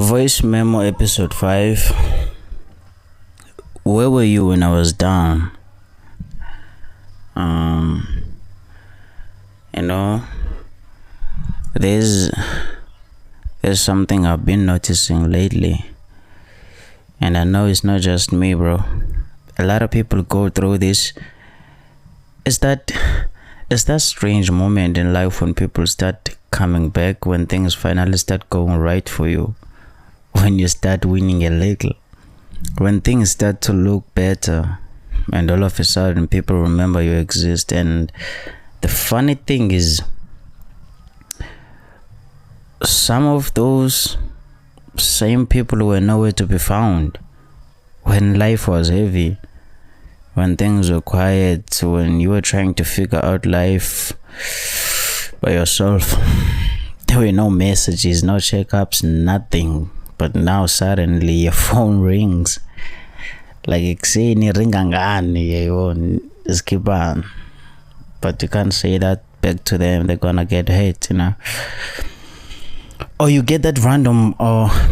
Voice memo episode 5. Where were you when I was down? You know, there's something I've been noticing lately, and I know it's not just me, bro. A lot of people go through this. It's that strange moment in life when people start coming back, when things finally start going right for you, when you start winning a little, when things start to look better, and all of a sudden people remember you exist. And the funny thing is, some of those same people were nowhere to be found when life was heavy, when things were quiet, when you were trying to figure out life by yourself. There were no messages, no checkups, nothing. But now suddenly your phone rings. Like ekuseni ringa ngani, skip on. But you can't say that back to them, they're gonna get hurt, you know. Or you get that random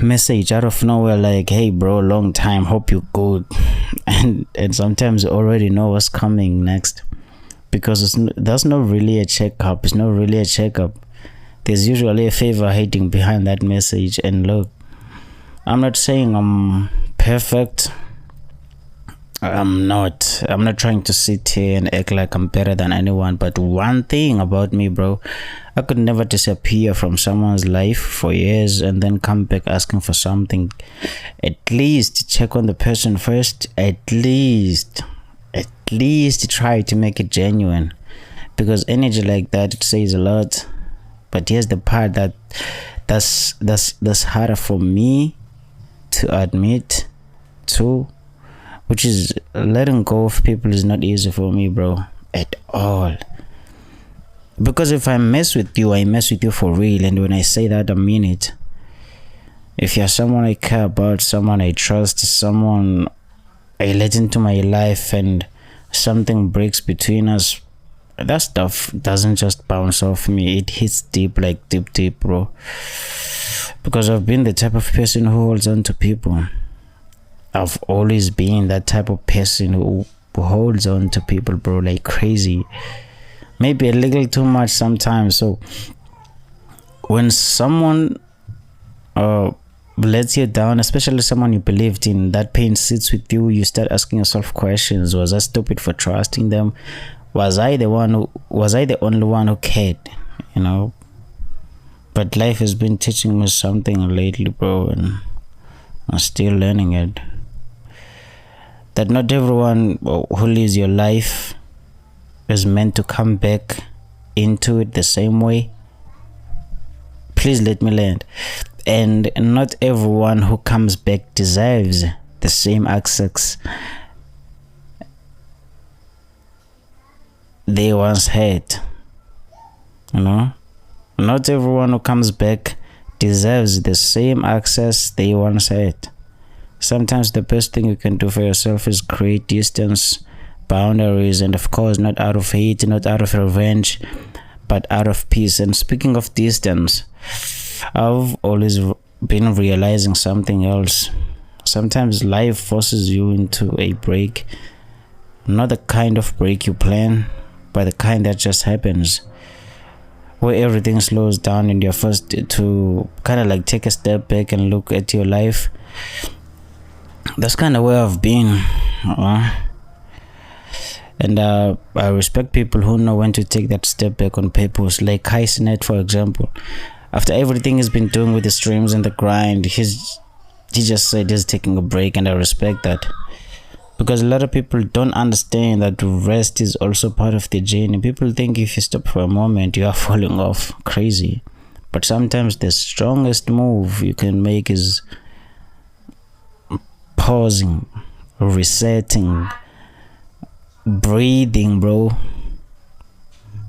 message out of nowhere like, hey bro, long time, hope you're good. And sometimes you already know what's coming next, because that's not really a checkup. It's not really a checkup. There's usually a favor hiding behind that message. And look, I'm not saying I'm perfect. I'm not trying to sit here and act like I'm better than anyone. But one thing about me, bro, I could never disappear from someone's life for years and then come back asking for something. At least check on the person first. At least try to make it genuine, because energy like that, it says a lot. But here's the part that's harder for me to admit to, which is letting go of people is not easy for me, bro, at all. Because if I mess with you, I mess with you for real. And when I say that, I mean it. If you're someone I care about, someone I trust, someone I let into my life, and something breaks between us, that stuff doesn't just bounce off me. It hits deep, like deep, bro. Because I've been the type of person who holds on to people. I've always been that type of person who holds on to people, bro, like crazy. Maybe a little too much sometimes. So when someone lets you down, especially someone you believed in, that pain sits with you. You start asking yourself questions. Was I stupid for trusting them? Was I the only one who cared? You know? But life has been teaching me something lately, bro, and I'm still learning it. That not everyone who lives your life is meant to come back into it the same way. Please let me land. And not everyone who comes back deserves the same access they once had. You know? Not everyone who comes back deserves the same access they once had. Sometimes the best thing you can do for yourself is create distance, boundaries, and of course not out of hate, not out of revenge, but out of peace. And speaking of distance, I've always been realizing something else. Sometimes life forces you into a break, not the kind of break you plan, but the kind that just happens, where everything slows down and you're forced to kind of like take a step back and look at your life. That's kind of where I've been. And I respect people who know when to take that step back on purpose. Like Kaisenet, for example. After everything he's been doing with the streams and the grind, he just said he's taking a break, and I respect that. Because a lot of people don't understand that rest is also part of the journey. People think if you stop for a moment, you are falling off. Crazy. But sometimes the strongest move you can make is pausing, resetting, breathing, bro.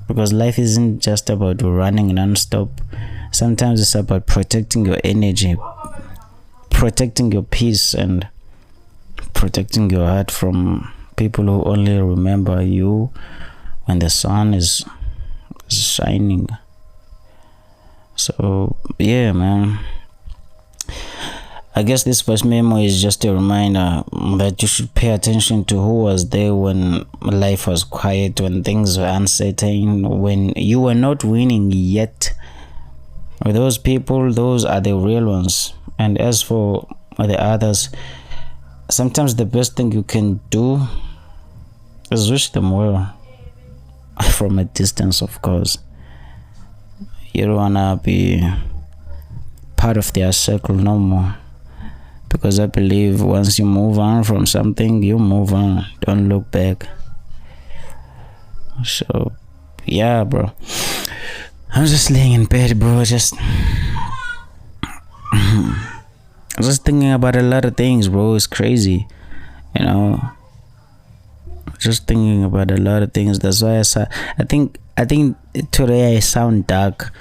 Because life isn't just about running non-stop. Sometimes it's about protecting your energy, protecting your peace, and protecting your heart from people who only remember you when the sun is shining. So yeah, man, I guess this first memo is just a reminder that you should pay attention to who was there when life was quiet, when things were uncertain, when you were not winning yet. Those people, those are the real ones. And as for the others, sometimes the best thing you can do is wish them well. From a distance, of course. You don't wanna be part of their circle no more. Because I believe once you move on from something, you move on. Don't look back. So, yeah, bro. I'm just laying in bed, bro. Just thinking about a lot of things, bro. It's crazy, you know. Just thinking about a lot of things. That's why I think today I sound dark.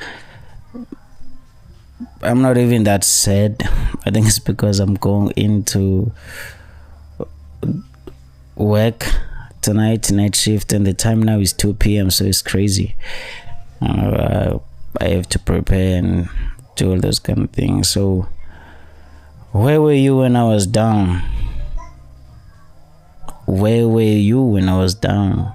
I'm not even that sad. I think it's because I'm going into work tonight, night shift, and the time now is 2 p.m. So it's crazy. I have to prepare and do all those kind of things. So where were you when I was down? Where were you when I was down?